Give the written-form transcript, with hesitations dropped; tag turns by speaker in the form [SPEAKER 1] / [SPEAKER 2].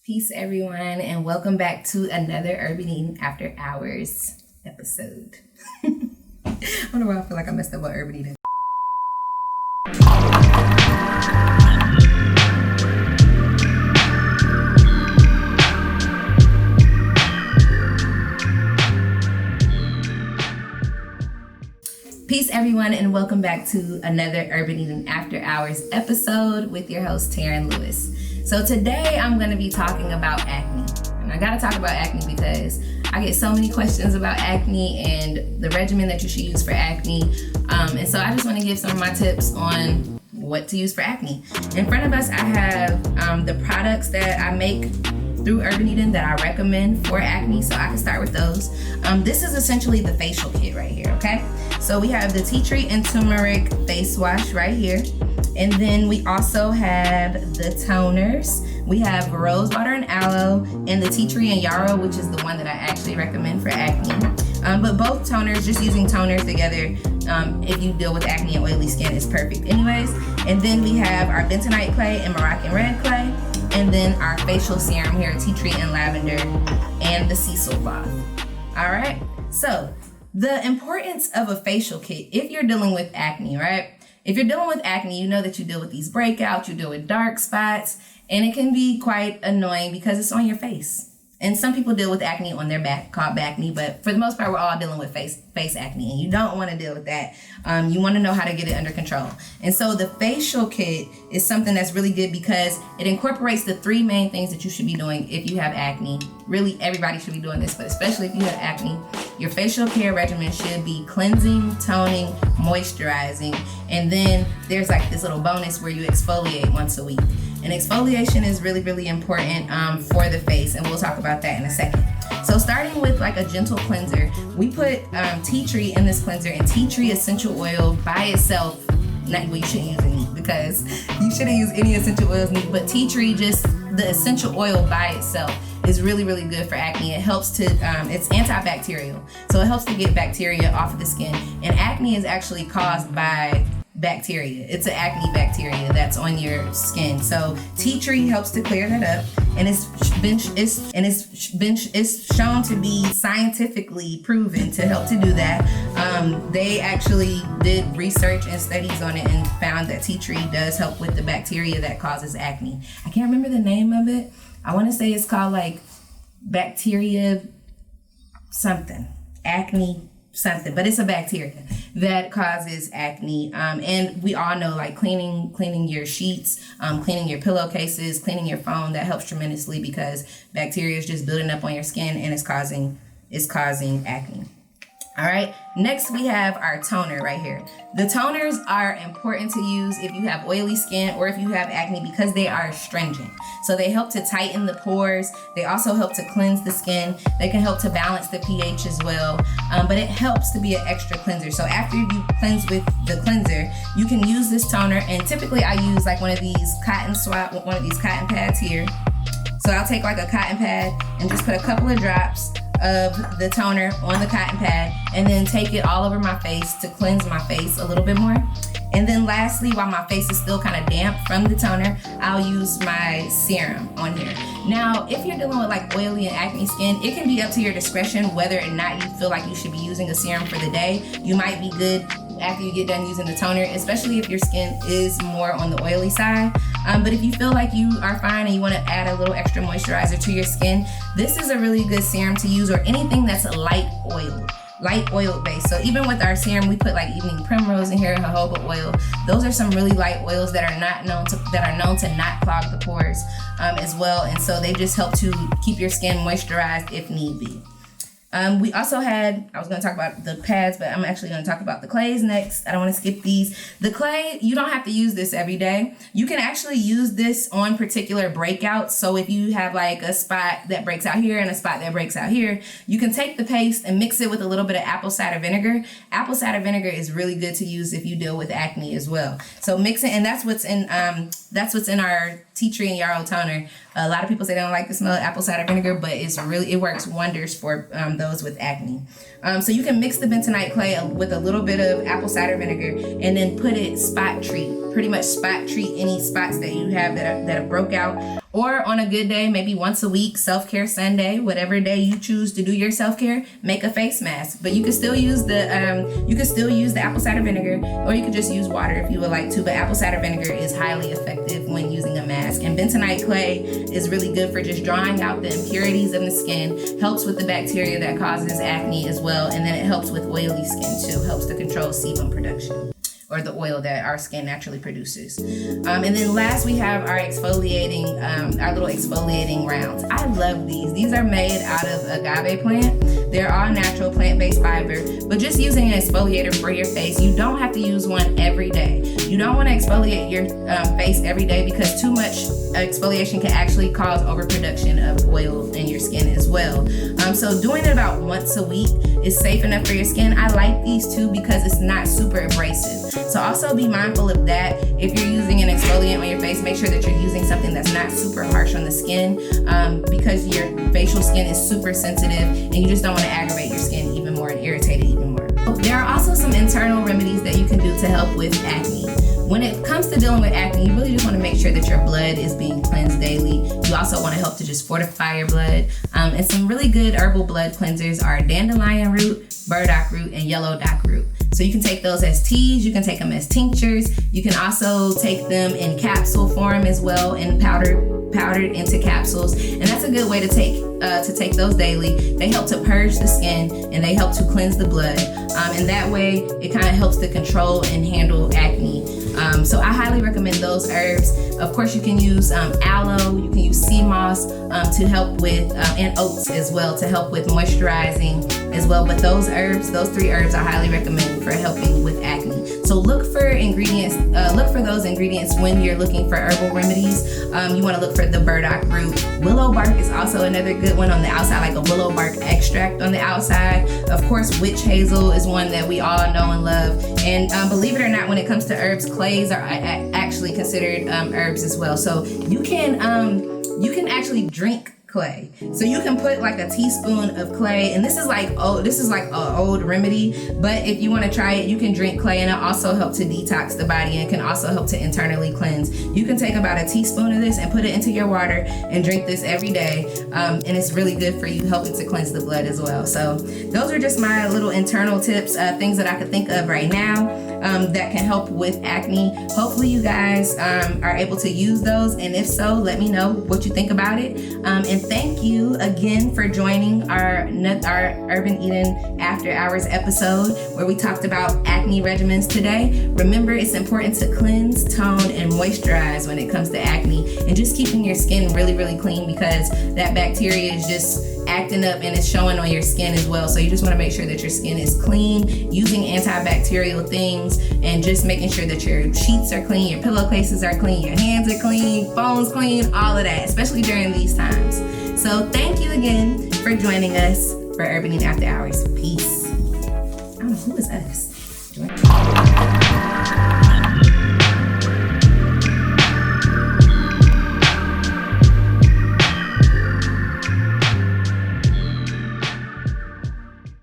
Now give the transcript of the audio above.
[SPEAKER 1] Peace, everyone, and welcome back to another Urban Eating After Hours episode. I don't know why I feel like I messed up about Urban Eating. Peace, everyone, and welcome back to another Urban Eating After Hours episode with your host, Terran Lewis. So today I'm going to be talking about acne. And I got to talk about acne because I get so many questions about acne and the regimen that you should use for acne. And so I just want to give some of my tips on what to use for acne. In front of us, I have the products that I make through Urban Eating that I recommend for acne, so I can start with those. This is essentially the facial kit right here, okay? So we have the tea tree and turmeric face wash right here. And then we also have the toners. We have rose water and aloe and the tea tree and yarrow, which is the one that I actually recommend for acne. But both toners, just using toners together, if you deal with acne and oily skin, is perfect anyways. And then we have our bentonite clay and Moroccan red clay. And then our facial serum here, tea tree and lavender, and the cecil cloth. All right, so the importance of a facial kit, if you're dealing with acne, right? If you're dealing with acne, you know that you deal with these breakouts, you deal with dark spots, and it can be quite annoying because it's on your face. And some people deal with acne on their back, called backne, but for the most part, we're all dealing with face acne, and you don't want to deal with that. You want to know how to get it under control. And so the facial kit is something that's really good because it incorporates the three main things that you should be doing if you have acne. Really, everybody should be doing this, but especially if you have acne, your facial care regimen should be cleansing, toning, moisturizing, and then there's like this little bonus where you exfoliate once a week. And exfoliation is really, really important for the face, and we'll talk about that in a second. So starting with like a gentle cleanser, we put tea tree in this cleanser, and tea tree essential oil by itself, you shouldn't use any because you shouldn't use any essential oils neat, but tea tree, just the essential oil by itself is really, really good for acne. It helps to, it's antibacterial, so it helps to get bacteria off of the skin. And acne is actually caused by bacteria. It's an acne bacteria that's on your skin. So tea tree helps to clear that up, and it's shown to be scientifically proven to help to do that. They actually did research and studies on it and found that tea tree does help with the bacteria that causes acne. I can't remember the name of it. I want to say it's called like bacteria something, acne something, but it's a bacteria that causes acne. And we all know like cleaning your sheets, cleaning your pillowcases, cleaning your phone, that helps tremendously because bacteria is just building up on your skin and it's causing acne. All right, next we have our toner right here. The toners are important to use if you have oily skin or if you have acne because they are astringent. So they help to tighten the pores. They also help to cleanse the skin. They can help to balance the pH as well. But it helps to be an extra cleanser. So after you cleanse with the cleanser, you can use this toner. And typically I use like one of these cotton pads here. So I'll take like a cotton pad and just put a couple of drops of the toner on the cotton pad and then take it all over my face to cleanse my face a little bit more. And then lastly, while my face is still kind of damp from the toner, I'll use my serum on here. Now, if you're dealing with like oily and acne skin, it can be up to your discretion whether or not you feel like you should be using a serum for the day. You might be good after you get done using the toner, especially if your skin is more on the oily side. But if you feel like you are fine and you want to add a little extra moisturizer to your skin, this is a really good serum to use, or anything that's light oil based. So even with our serum, we put like evening primrose in here, jojoba oil. Those are some really light oils that are known to not clog the pores as well. And so they just help to keep your skin moisturized if need be. We also had, I was going to talk about the pads, but I'm actually going to talk about the clays next. I don't want to skip these. The clay, you don't have to use this every day. You can actually use this on particular breakouts. So if you have like a spot that breaks out here and a spot that breaks out here, you can take the paste and mix it with a little bit of apple cider vinegar. Apple cider vinegar is really good to use if you deal with acne as well. So mix it, and that's what's in our tea tree and yarrow toner. A lot of people say they don't like the smell of apple cider vinegar, but it works wonders for those with acne. So you can mix the bentonite clay with a little bit of apple cider vinegar and then pretty much spot treat any spots that you have that have broke out Or on a good day, maybe once a week, self-care Sunday, whatever day you choose to do your self-care, make a face mask. But you can still use the apple cider vinegar, or you can just use water if you would like to. But apple cider vinegar is highly effective when using a mask. And bentonite clay is really good for just drawing out the impurities in the skin, helps with the bacteria that causes acne as well, and then it helps with oily skin too, helps to control sebum production, or the oil that our skin naturally produces. And then last we have our exfoliating, our little exfoliating rounds. I love these. These are made out of agave plant. They're all natural plant-based fiber, but just using an exfoliator for your face, you don't have to use one every day. You don't want to exfoliate your face every day because too much exfoliation can actually cause overproduction of oil in your skin as well. So doing it about once a week is safe enough for your skin. I like these too because it's not super abrasive. So also be mindful of that. If you're using an exfoliant on your face, make sure that you're using something that's not super harsh on the skin, because your facial skin is super sensitive and you just don't want to aggravate your skin even more and irritate it even more. There are also some internal remedies that you can do to help with acne. When it comes to dealing with acne, you really just want to make sure that your blood is being cleansed daily. You also want to help to just fortify your blood. And some really good herbal blood cleansers are dandelion root, burdock root, and yellow dock root. So you can take those as teas, you can take them as tinctures. You can also take them in capsule form as well, and powdered into capsules. And that's a good way to take those daily. They help to purge the skin and they help to cleanse the blood. And that way it kind of helps to control and handle acne. So I highly recommend those herbs. Of course, you can use aloe, you can use sea moss to help with, and oats as well, to help with moisturizing as well. But those 3 herbs I highly recommend for helping with acne. So look for those ingredients when you're looking for herbal remedies. You want to look for the burdock root. Willow bark is also another good one on the outside, like a willow bark extract on the outside. Of course, witch hazel is one that we all know and love. And believe it or not, when it comes to herbs, clays are actually considered herbs as well. So you can actually drink clay. So you can put like a teaspoon of clay, and this is like an old remedy, but if you want to try it, you can drink clay, and it also helps to detox the body and can also help to internally cleanse. You can take about a teaspoon of this and put it into your water and drink this every day, and it's really good for you, helping to cleanse the blood as well. So those are just my little internal tips, things that I could think of right now that can help with acne. Hopefully you guys are able to use those, and if so, let me know what you think about it. And thank you again for joining our Urban Eden After Hours episode, where we talked about acne regimens today. Remember, it's important to cleanse, tone, and moisturize when it comes to acne, and just keeping your skin really, really clean, because that bacteria is just acting up and it's showing on your skin as well. So you just want to make sure that your skin is clean, using antibacterial things, and just making sure that your sheets are clean, your pillowcases are clean, your hands are clean, phones clean, all of that, especially during these times. So thank you again for joining us for Urban Eden After Hours. Peace. I don't know, who is us?